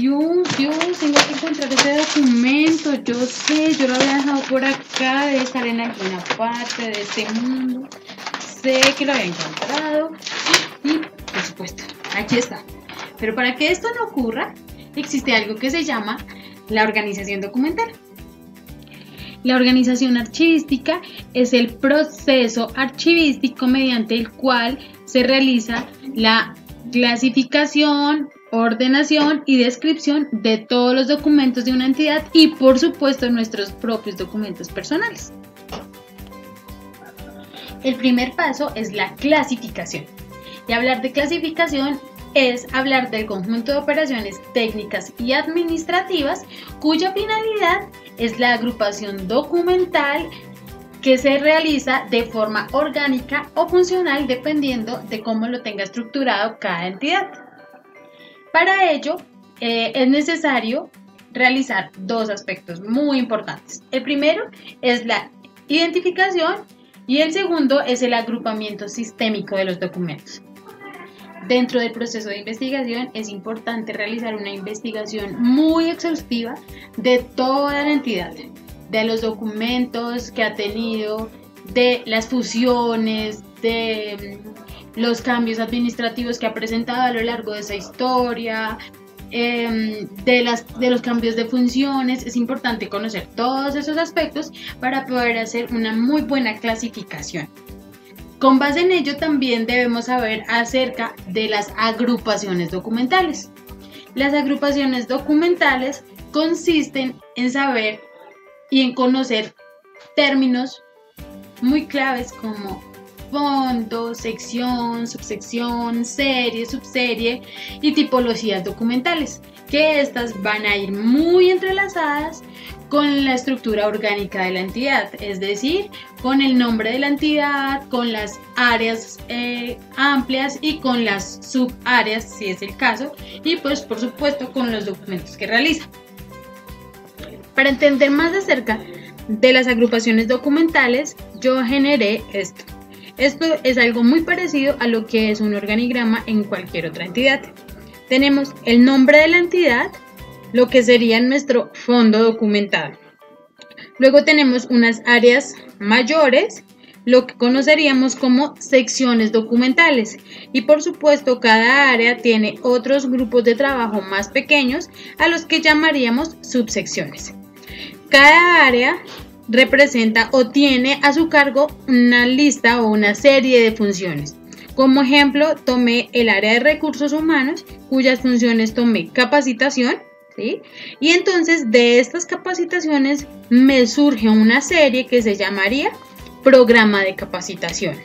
Dios, tengo que encontrar ese documento. Yo sé, yo lo había dejado por acá, debe estar en alguna parte de este mundo. Sé que lo había encontrado y, por supuesto, aquí está. Pero para que esto no ocurra, existe algo que se llama la organización documental. La organización archivística es el proceso archivístico mediante el cual se realiza la clasificación, ordenación y descripción de todos los documentos de una entidad y, por supuesto, nuestros propios documentos personales. El primer paso es la clasificación. Y hablar de clasificación es hablar del conjunto de operaciones técnicas y administrativas cuya finalidad es la agrupación documental que se realiza de forma orgánica o funcional dependiendo de cómo lo tenga estructurado cada entidad. Para ello es necesario realizar dos aspectos muy importantes. El primero es la identificación y el segundo es el agrupamiento sistémico de los documentos. Dentro del proceso de investigación es importante realizar una investigación muy exhaustiva de toda la entidad, de los documentos que ha tenido, de las fusiones, de los cambios administrativos que ha presentado a lo largo de esa historia, de los cambios de funciones. Es importante conocer todos esos aspectos para poder hacer una muy buena clasificación. Con base en ello también debemos saber acerca de las agrupaciones documentales. Las agrupaciones documentales consisten en saber y en conocer términos muy claves como fondo, sección, subsección, serie, subserie y tipologías documentales, que estas van a ir muy entrelazadas con la estructura orgánica de la entidad, es decir, con el nombre de la entidad, con las áreas amplias y con las subáreas, si es el caso, y pues por supuesto con los documentos que realiza. Para entender más de cerca de las agrupaciones documentales, yo generé esto. Esto es algo muy parecido a lo que es un organigrama en cualquier otra entidad. Tenemos el nombre de la entidad, lo que sería nuestro fondo documental. Luego tenemos unas áreas mayores, lo que conoceríamos como secciones documentales. Y por supuesto, cada área tiene otros grupos de trabajo más pequeños a los que llamaríamos subsecciones. Cada área representa o tiene a su cargo una lista o una serie de funciones. Como ejemplo, tomé el área de recursos humanos, cuyas funciones tomé capacitación, ¿sí? Y entonces de estas capacitaciones me surge una serie que se llamaría programa de capacitación.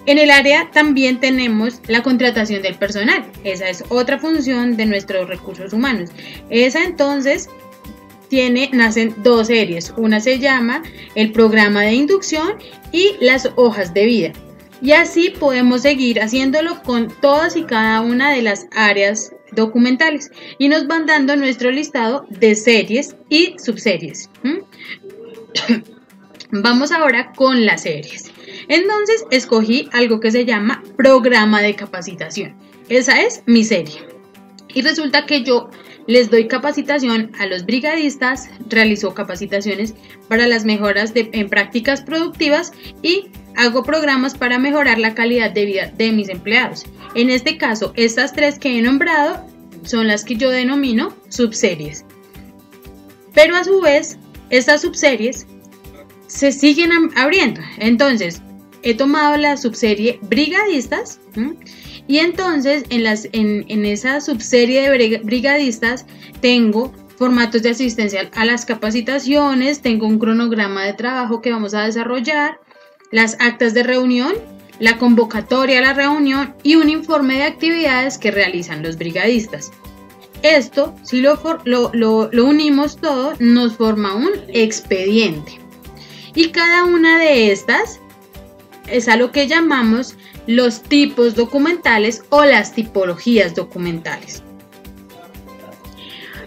En el área también tenemos la contratación del personal. Esa es otra función de nuestros recursos humanos. Esa entonces nacen dos series. Una se llama el programa de inducción y las hojas de vida. Y así podemos seguir haciéndolo con todas y cada una de las áreas documentales. Y nos van dando nuestro listado de series y subseries. Vamos ahora con las series. Entonces escogí algo que se llama programa de capacitación. Esa es mi serie. Y resulta que yo les doy capacitación a los brigadistas, realizo capacitaciones para las mejoras en prácticas productivas y hago programas para mejorar la calidad de vida de mis empleados. En este caso, estas tres que he nombrado son las que yo denomino subseries. Pero a su vez, estas subseries se siguen abriendo. Entonces, he tomado la subserie brigadistas, y entonces en esa subserie de brigadistas tengo formatos de asistencia a las capacitaciones, tengo un cronograma de trabajo que vamos a desarrollar, las actas de reunión, la convocatoria a la reunión y un informe de actividades que realizan los brigadistas. Esto, si lo unimos todo, nos forma un expediente. Y cada una de estas es a lo que llamamos los tipos documentales o las tipologías documentales.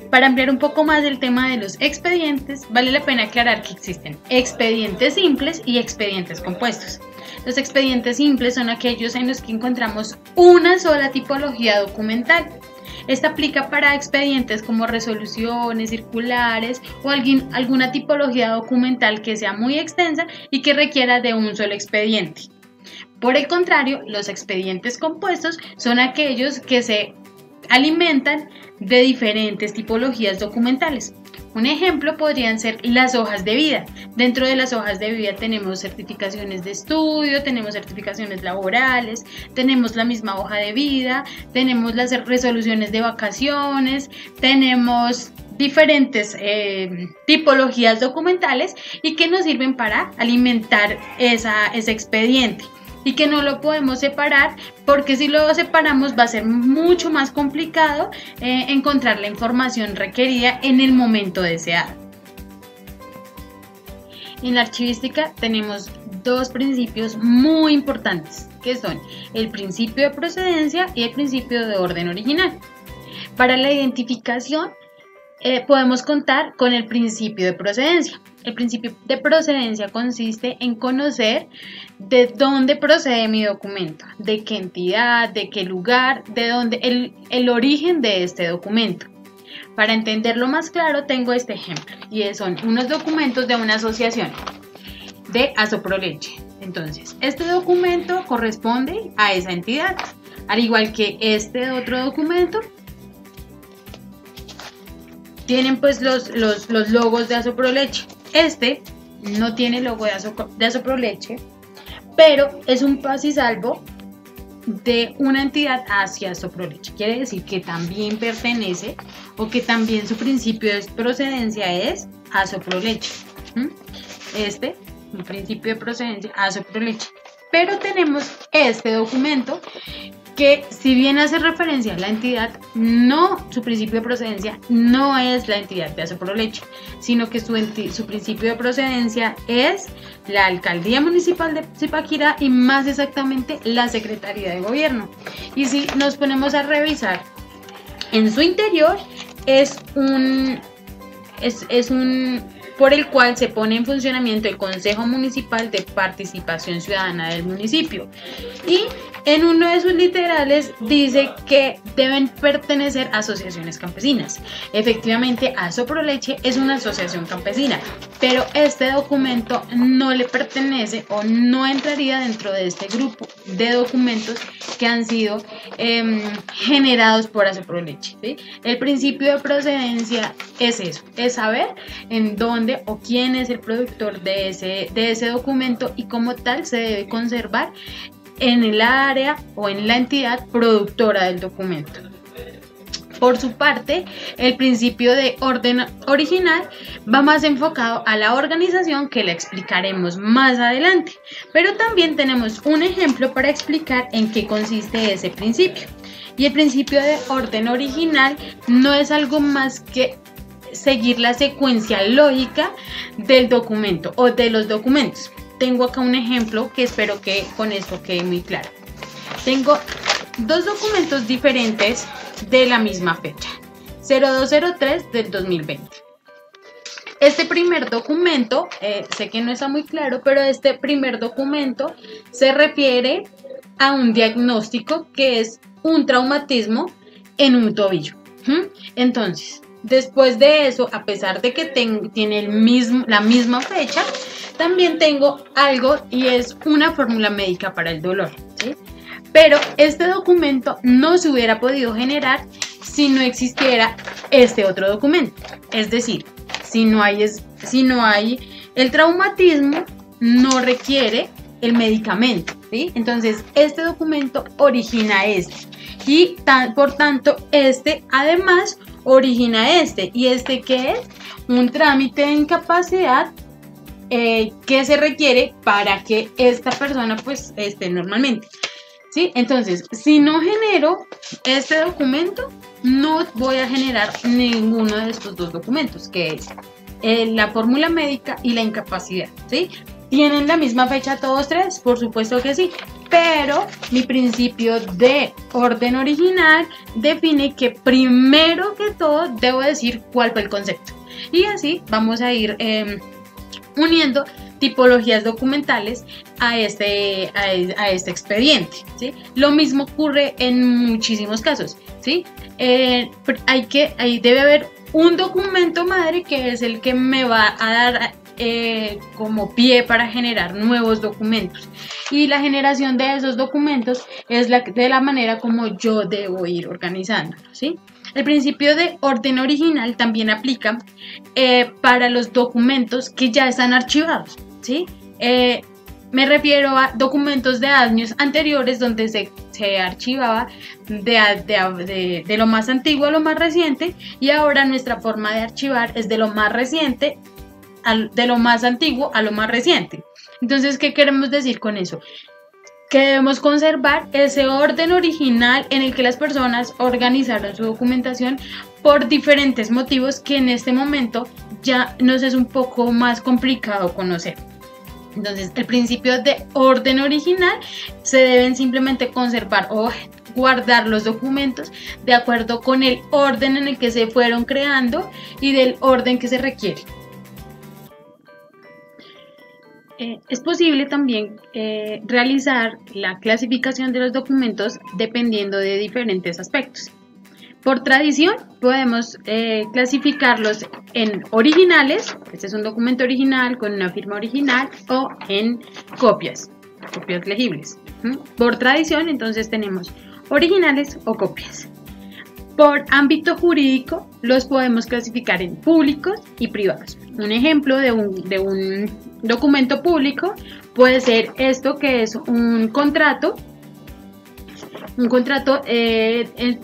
Para ampliar un poco más del tema de los expedientes, vale la pena aclarar que existen expedientes simples y expedientes compuestos. Los expedientes simples son aquellos en los que encontramos una sola tipología documental. Esta aplica para expedientes como resoluciones, circulares o alguna tipología documental que sea muy extensa y que requiera de un solo expediente. Por el contrario, los expedientes compuestos son aquellos que se alimentan de diferentes tipologías documentales. Un ejemplo podrían ser las hojas de vida. Dentro de las hojas de vida tenemos certificaciones de estudio, tenemos certificaciones laborales, tenemos la misma hoja de vida, tenemos las resoluciones de vacaciones, tenemos diferentes tipologías documentales y que nos sirven para alimentar ese expediente. Y que no lo podemos separar porque si lo separamos va a ser mucho más complicado encontrar la información requerida en el momento deseado. En la archivística tenemos dos principios muy importantes, que son el principio de procedencia y el principio de orden original. Para la identificación podemos contar con el principio de procedencia. El principio de procedencia consiste en conocer de dónde procede mi documento, de qué entidad, de qué lugar, de dónde el origen de este documento. Para entenderlo más claro tengo este ejemplo y son unos documentos de una asociación de Asoproleche. Entonces, este documento corresponde a esa entidad, al igual que este otro documento. Tienen pues los logos de Asoproleche. Este no tiene logo de Asoproleche, pero es un pasisalvo de una entidad hacia Asoproleche. Quiere decir que también pertenece o que también su principio de procedencia es Asoproleche. Un principio de procedencia Asoproleche. Pero tenemos este documento que, si bien hace referencia a la entidad, su principio de procedencia no es la entidad de Asoproleche, sino que su principio de procedencia es la Alcaldía Municipal de Zipaquirá y más exactamente la Secretaría de Gobierno. Y si nos ponemos a revisar en su interior, es un por el cual se pone en funcionamiento el Consejo Municipal de Participación Ciudadana del municipio. Y en uno de sus literales dice que deben pertenecer a asociaciones campesinas. Efectivamente, Asoproleche es una asociación campesina, pero este documento no le pertenece o no entraría dentro de este grupo de documentos que han sido generados por Asoproleche, ¿sí? El principio de procedencia es eso, es saber en dónde o quién es el productor de ese documento y como tal se debe conservar en el área o en la entidad productora del documento. Por su parte, el principio de orden original va más enfocado a la organización, que le explicaremos más adelante, pero también tenemos un ejemplo para explicar en qué consiste ese principio. Y el principio de orden original no es algo más que seguir la secuencia lógica del documento o de los documentos. Tengo acá un ejemplo que espero que con esto quede muy claro. Tengo dos documentos diferentes de la misma fecha, 0203 del 2020. Este primer documento, sé que no está muy claro, pero este primer documento se refiere a un diagnóstico que es un traumatismo en un tobillo. Entonces, después de eso, a pesar de que tiene la misma fecha, también tengo algo y es una fórmula médica para el dolor, ¿sí? Pero este documento no se hubiera podido generar si no existiera este otro documento. Es decir, si no hay el traumatismo, no requiere el medicamento, ¿sí? Entonces, este documento origina este. Y por tanto, este además origina este. ¿Y este qué es? Un trámite de incapacidad que se requiere para que esta persona pues esté normalmente, ¿sí? Entonces, si no genero este documento, no voy a generar ninguno de estos dos documentos, que es la fórmula médica y la incapacidad, ¿sí? ¿Tienen la misma fecha todos tres? Por supuesto que sí, pero mi principio de orden original define que primero que todo debo decir cuál fue el concepto. Y así vamos a ir uniendo tipologías documentales a este expediente, ¿sí? Lo mismo ocurre en muchísimos casos. ¿sí? Ahí debe haber un documento madre que es el que me va a dar como pie para generar nuevos documentos, y la generación de esos documentos es de la manera como yo debo ir organizándolo, ¿sí? El principio de orden original también aplica para los documentos que ya están archivados, ¿sí? Me refiero a documentos de años anteriores donde se archivaba de lo más antiguo a lo más reciente, y ahora nuestra forma de archivar es de lo más reciente de lo más antiguo a lo más reciente. Entonces, ¿qué queremos decir con eso? Que debemos conservar ese orden original en el que las personas organizaron su documentación por diferentes motivos que en este momento ya nos es un poco más complicado conocer. Entonces, el principio de orden original se deben simplemente conservar o guardar los documentos de acuerdo con el orden en el que se fueron creando y del orden que se requiere. Es posible también realizar la clasificación de los documentos dependiendo de diferentes aspectos. Por tradición podemos clasificarlos en originales, este es un documento original con una firma original, o en copias legibles. Por tradición entonces tenemos originales o copias. Por ámbito jurídico los podemos clasificar en públicos y privados. Un ejemplo de un documento público puede ser esto, que es un contrato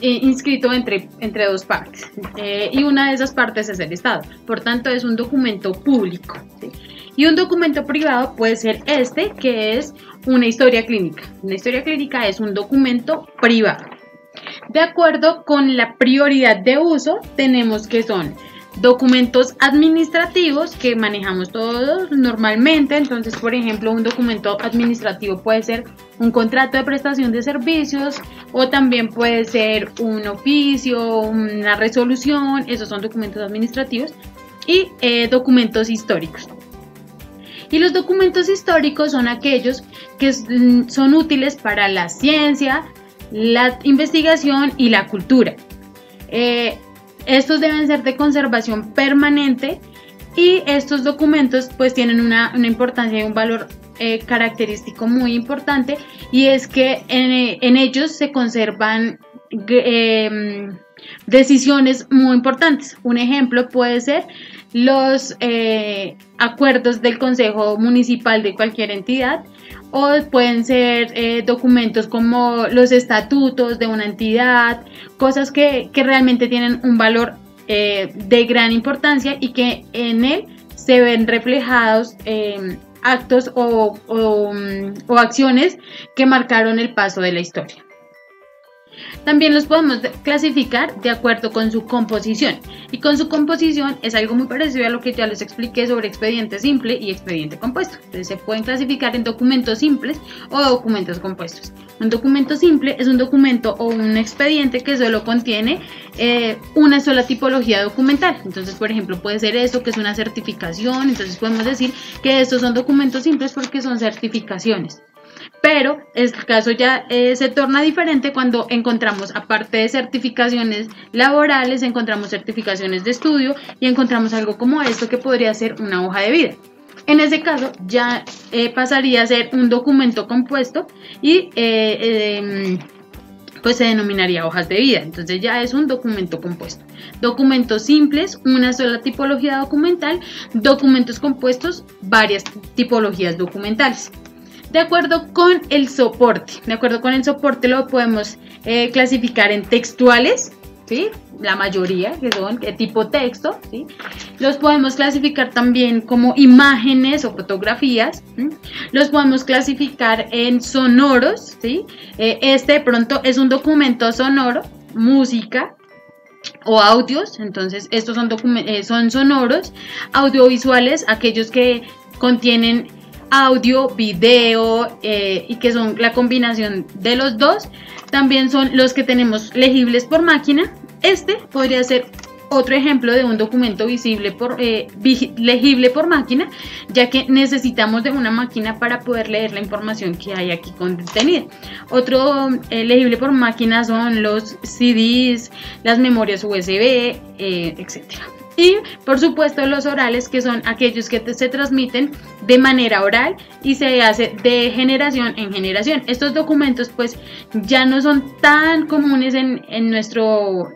inscrito entre dos partes, y una de esas partes es el Estado, por tanto es un documento público, ¿sí? Y un documento privado puede ser este, que es una historia clínica. Una historia clínica es un documento privado. De acuerdo con la prioridad de uso, tenemos que son documentos administrativos que manejamos todos normalmente. Entonces, por ejemplo, un documento administrativo puede ser un contrato de prestación de servicios, o también puede ser un oficio, una resolución. Esos son documentos administrativos. Y documentos históricos. Y los documentos históricos son aquellos que son útiles para la ciencia, la investigación y la cultura. Estos deben ser de conservación permanente, y estos documentos pues tienen una importancia y un valor característico muy importante, y es que en ellos se conservan decisiones muy importantes. Un ejemplo puede ser los acuerdos del Consejo Municipal de cualquier entidad, o pueden ser documentos como los estatutos de una entidad, cosas que realmente tienen un valor de gran importancia y que en él se ven reflejados actos o acciones que marcaron el paso de la historia. También los podemos clasificar de acuerdo con su composición, y con su composición es algo muy parecido a lo que ya les expliqué sobre expediente simple y expediente compuesto. Entonces se pueden clasificar en documentos simples o documentos compuestos. Un documento simple es un documento o un expediente que solo contiene una sola tipología documental. Entonces, por ejemplo, puede ser eso, que es una certificación. Entonces podemos decir que estos son documentos simples porque son certificaciones. Pero el caso ya se torna diferente cuando encontramos, aparte de certificaciones laborales, encontramos certificaciones de estudio y encontramos algo como esto, que podría ser una hoja de vida. En ese caso ya pasaría a ser un documento compuesto y pues se denominaría hojas de vida. Entonces ya es un documento compuesto. Documentos simples, una sola tipología documental. Documentos compuestos, varias tipologías documentales. De acuerdo con el soporte. Lo podemos clasificar en textuales, ¿sí? La mayoría que son de tipo texto, ¿sí? Los podemos clasificar también como imágenes o fotografías, ¿sí? Los podemos clasificar en sonoros, ¿sí? Este de pronto es un documento sonoro, música o audios. Entonces estos son sonoros. Audiovisuales, aquellos que contienen audio, video y que son la combinación de los dos. También son los que tenemos legibles por máquina. Este podría ser otro ejemplo de un documento legible por máquina, ya que necesitamos de una máquina para poder leer la información que hay aquí contenida. Otro legible por máquina son los CDs, las memorias USB, etcétera. Y por supuesto los orales, que son aquellos que se transmiten de manera oral y se hace de generación en generación. Estos documentos pues ya no son tan comunes en nuestro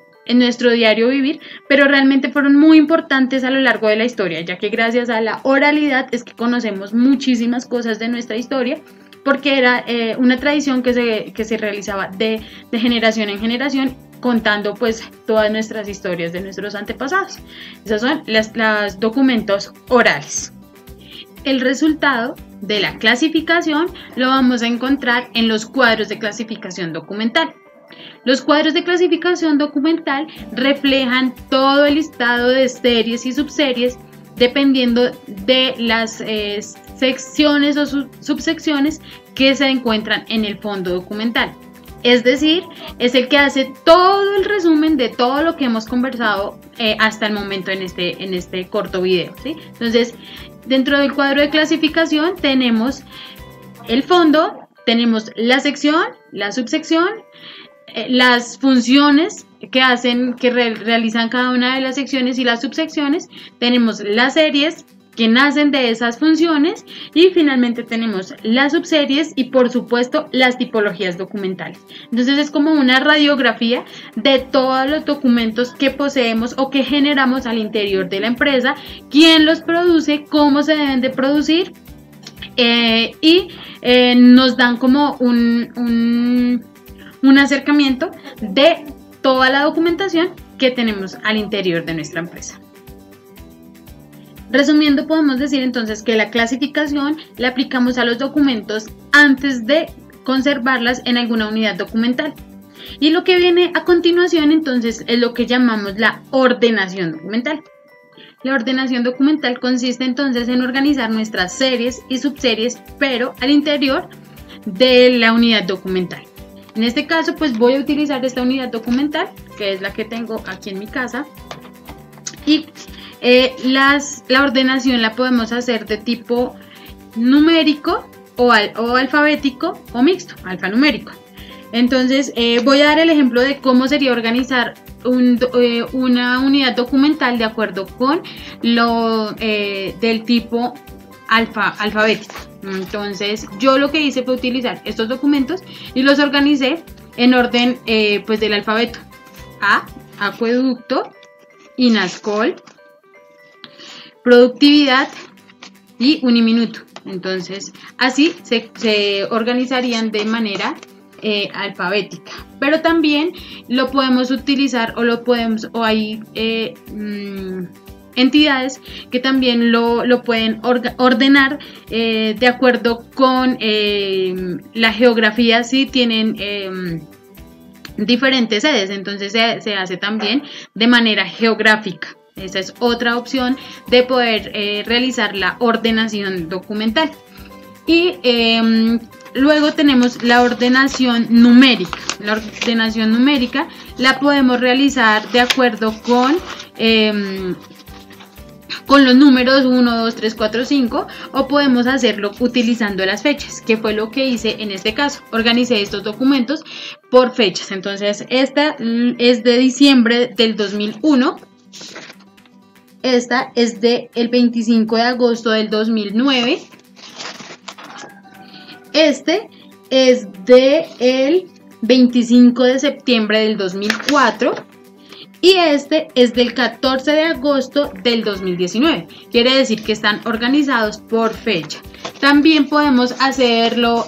diario vivir, pero realmente fueron muy importantes a lo largo de la historia, ya que gracias a la oralidad es que conocemos muchísimas cosas de nuestra historia, porque era una tradición que se realizaba de generación en generación, contando pues todas nuestras historias de nuestros antepasados. Esos son los documentos orales. El resultado de la clasificación lo vamos a encontrar en los cuadros de clasificación documental. Los cuadros de clasificación documental reflejan todo el listado de series y subseries dependiendo de las secciones o subsecciones que se encuentran en el fondo documental. Es decir, es el que hace todo el resumen de todo lo que hemos conversado hasta el momento en este corto video, ¿sí? Entonces, dentro del cuadro de clasificación tenemos el fondo, tenemos la sección, la subsección, las funciones que realizan cada una de las secciones y las subsecciones, tenemos las series que nacen de esas funciones y finalmente tenemos las subseries y por supuesto las tipologías documentales. Entonces es como una radiografía de todos los documentos que poseemos o que generamos al interior de la empresa, quién los produce, cómo se deben de producir y nos dan como un acercamiento de toda la documentación que tenemos al interior de nuestra empresa. Resumiendo, podemos decir entonces que la clasificación la aplicamos a los documentos antes de conservarlas en alguna unidad documental. Y lo que viene a continuación entonces es lo que llamamos la ordenación documental. La ordenación documental consiste entonces en organizar nuestras series y subseries, pero al interior de la unidad documental. En este caso pues voy a utilizar esta unidad documental, que es la que tengo aquí en mi casa, y la ordenación la podemos hacer de tipo numérico o alfabético o mixto, alfanumérico. Entonces voy a dar el ejemplo de cómo sería organizar una unidad documental de acuerdo con lo del tipo alfabético. Entonces yo lo que hice fue utilizar estos documentos y los organicé en orden pues del alfabeto: A, acueducto, INASCOL, productividad y uniminuto. Entonces así se organizarían de manera alfabética, pero también lo podemos utilizar o hay entidades que también lo pueden ordenar de acuerdo con la geografía, si tienen diferentes sedes, entonces se hace también de manera geográfica. Esa es otra opción de poder realizar la ordenación documental. Y luego tenemos la ordenación numérica. La ordenación numérica la podemos realizar de acuerdo con los números 1, 2, 3, 4, 5, o podemos hacerlo utilizando las fechas, que fue lo que hice en este caso. Organicé estos documentos por fechas. Entonces esta es de diciembre del 2001. Esta es del 25 de agosto del 2009. Este es del 25 de septiembre del 2004. Y este es del 14 de agosto del 2019. Quiere decir que están organizados por fecha. También podemos hacerlo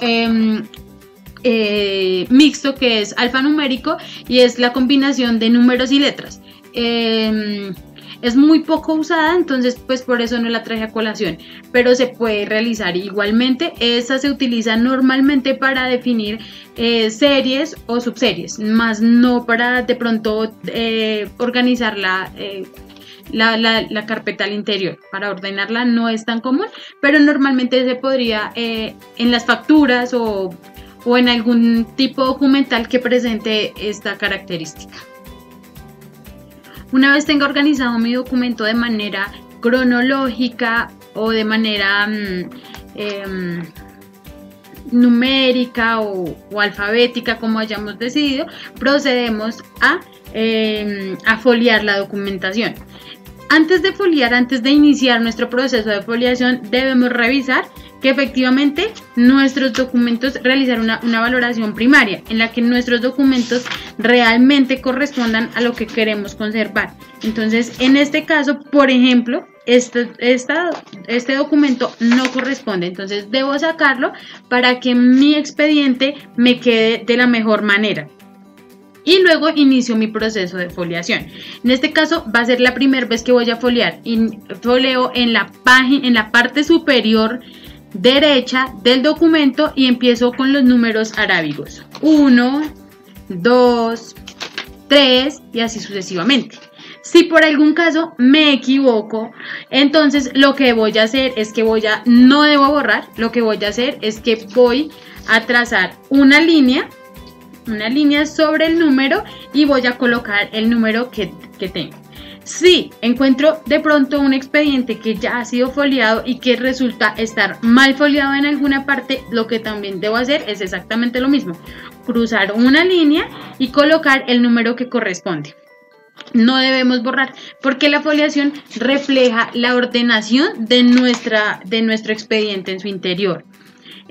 mixto, que es alfanumérico, y es la combinación de números y letras. Es muy poco usada, entonces pues por eso no la traje a colación, pero se puede realizar igualmente. Esta se utiliza normalmente para definir series o subseries, más no para de pronto organizar la carpeta al interior. Para ordenarla no es tan común, pero normalmente se podría en las facturas o en algún tipo documental que presente esta característica. Una vez tenga organizado mi documento de manera cronológica o de manera numérica o alfabética, como hayamos decidido, procedemos a foliar la documentación. Antes de foliar, antes de iniciar nuestro proceso de foliación, debemos revisar que efectivamente nuestros documentos, realizar una valoración primaria en la que nuestros documentos realmente correspondan a lo que queremos conservar. Entonces, en este caso, por ejemplo, este documento no corresponde, entonces debo sacarlo para que mi expediente me quede de la mejor manera. Y luego inicio mi proceso de foliación. En este caso va a ser la primera vez que voy a foliar. Y foleo en la parte superior derecha del documento y empiezo con los números arábigos. 1, 2, 3 y así sucesivamente. Si por algún caso me equivoco, entonces lo que voy a hacer es que no debo borrar, lo que voy a hacer es que voy a trazar una línea sobre el número y voy a colocar el número que tengo. Si encuentro de pronto un expediente que ya ha sido foliado y que resulta estar mal foliado en alguna parte, lo que también debo hacer es exactamente lo mismo: cruzar una línea y colocar el número que corresponde. No debemos borrar porque la foliación refleja la ordenación de nuestro expediente en su interior.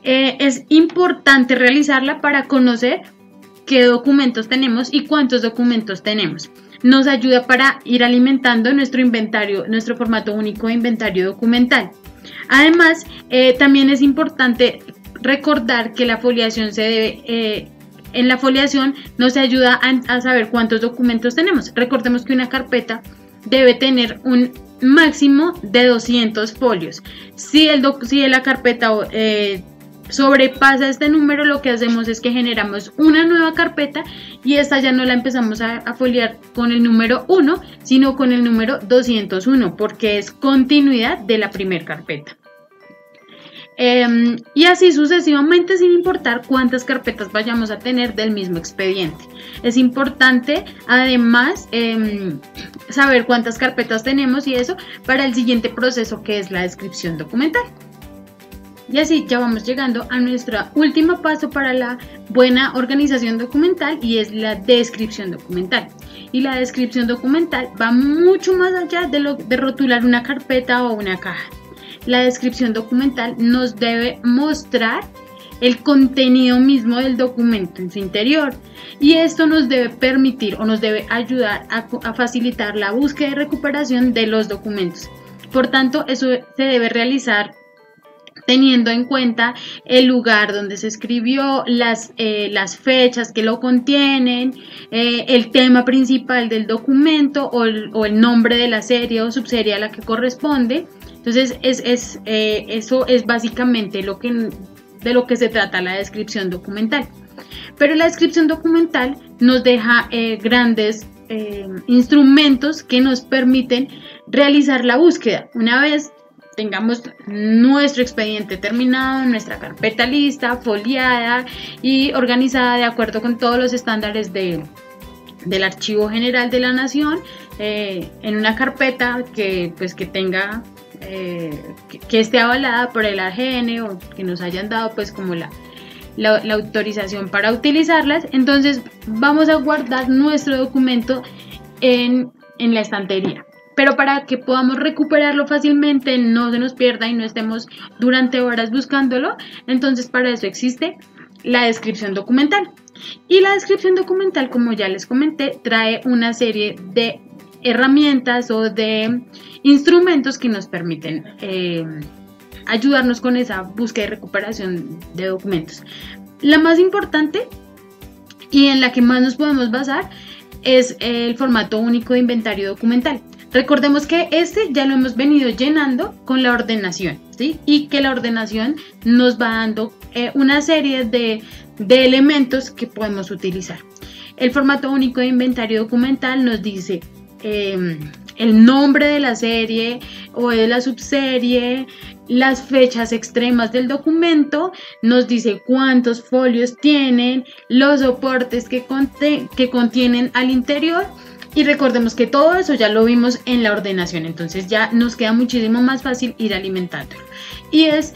Es importante realizarla para conocer qué documentos tenemos y cuántos documentos tenemos. Nos ayuda para ir alimentando nuestro inventario, nuestro formato único de inventario documental. Además, también es importante recordar que la foliación en la foliación nos ayuda a saber cuántos documentos tenemos. Recordemos que una carpeta debe tener un máximo de 200 folios. Si la carpeta sobrepasa este número, lo que hacemos es que generamos una nueva carpeta y esta ya no la empezamos a foliar con el número 1, sino con el número 201, porque es continuidad de la primera carpeta. Y así sucesivamente, sin importar cuántas carpetas vayamos a tener del mismo expediente. Es importante además saber cuántas carpetas tenemos y eso para el siguiente proceso, que es la descripción documental. Y así ya vamos llegando a nuestro último paso para la buena organización documental, y es la descripción documental. Y la descripción documental va mucho más allá de rotular una carpeta o una caja. La descripción documental nos debe mostrar el contenido mismo del documento en su interior, y esto nos debe permitir o nos debe ayudar a facilitar la búsqueda y recuperación de los documentos. Por tanto, eso se debe realizar teniendo en cuenta el lugar donde se escribió, las fechas que lo contienen, el tema principal del documento o el nombre de la serie o subserie a la que corresponde. Entonces eso es básicamente de lo que se trata la descripción documental. Pero la descripción documental nos deja grandes instrumentos que nos permiten realizar la búsqueda. Una vez tengamos nuestro expediente terminado, nuestra carpeta lista, foliada y organizada de acuerdo con todos los estándares del Archivo General de la Nación, en una carpeta que tenga que esté avalada por el AGN o que nos hayan dado pues como la autorización para utilizarlas. Entonces vamos a guardar nuestro documento en la estantería. Pero para que podamos recuperarlo fácilmente, no se nos pierda y no estemos durante horas buscándolo, entonces para eso existe la descripción documental. Y la descripción documental, como ya les comenté, trae una serie de herramientas o de instrumentos que nos permiten ayudarnos con esa búsqueda y recuperación de documentos. La más importante y en la que más nos podemos basar es el formato único de inventario documental. Recordemos que ya lo hemos venido llenando con la ordenación, ¿sí? Y que la ordenación nos va dando una serie de elementos que podemos utilizar. El formato único de inventario documental nos dice el nombre de la serie o de la subserie, las fechas extremas del documento, nos dice cuántos folios tienen, los soportes que contienen al interior, Y recordemos que todo eso ya lo vimos en la ordenación, entonces ya nos queda muchísimo más fácil ir alimentándolo. Y es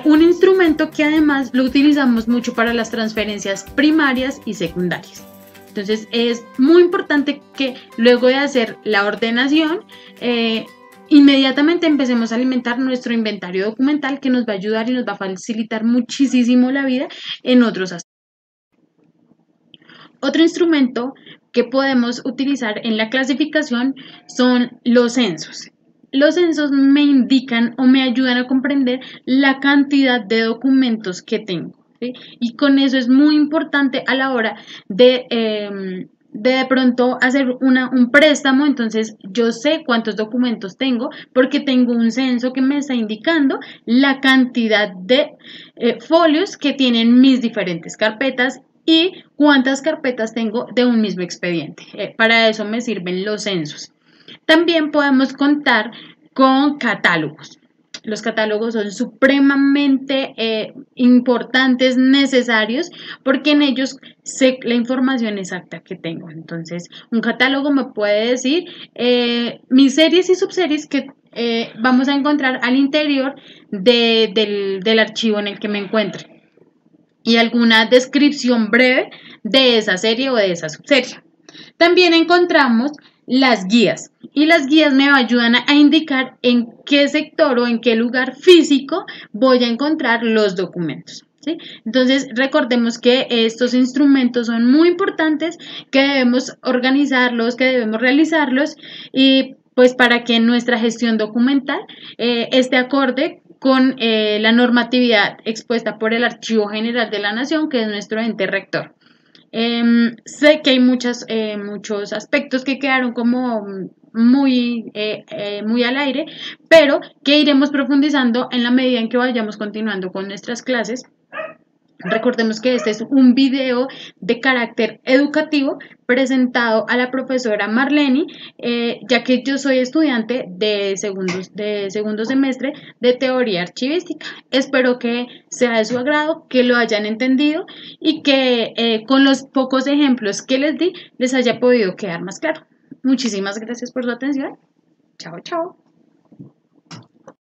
un instrumento que además lo utilizamos mucho para las transferencias primarias y secundarias. Entonces es muy importante que luego de hacer la ordenación, inmediatamente empecemos a alimentar nuestro inventario documental, que nos va a ayudar y nos va a facilitar muchísimo la vida en otros aspectos. Otro instrumento que podemos utilizar en la clasificación son los censos. Los censos me indican o me ayudan a comprender la cantidad de documentos que tengo, ¿sí? Y con eso es muy importante a la hora de pronto hacer un préstamo. Entonces yo sé cuántos documentos tengo porque tengo un censo que me está indicando la cantidad de folios que tienen mis diferentes carpetas y cuántas carpetas tengo de un mismo expediente. Para eso me sirven los censos. También podemos contar con catálogos. Los catálogos son supremamente importantes, necesarios, porque en ellos sé la información exacta que tengo. Entonces, un catálogo me puede decir mis series y subseries que vamos a encontrar al interior del archivo en el que me encuentre, y alguna descripción breve de esa serie o de esa subserie. También encontramos las guías, y las guías me ayudan a indicar en qué sector o en qué lugar físico voy a encontrar los documentos, ¿sí? Entonces recordemos que estos instrumentos son muy importantes, que debemos organizarlos, que debemos realizarlos, y pues para que nuestra gestión documental esté acorde con la normatividad expuesta por el Archivo General de la Nación, que es nuestro ente rector. Sé que hay muchos aspectos que quedaron como muy al aire, pero que iremos profundizando en la medida en que vayamos continuando con nuestras clases. Recordemos que este es un video de carácter educativo presentado a la profesora Marleni, ya que yo soy estudiante de segundo semestre de teoría archivística. Espero que sea de su agrado, que lo hayan entendido y que con los pocos ejemplos que les di les haya podido quedar más claro. Muchísimas gracias por su atención. Chao, chao.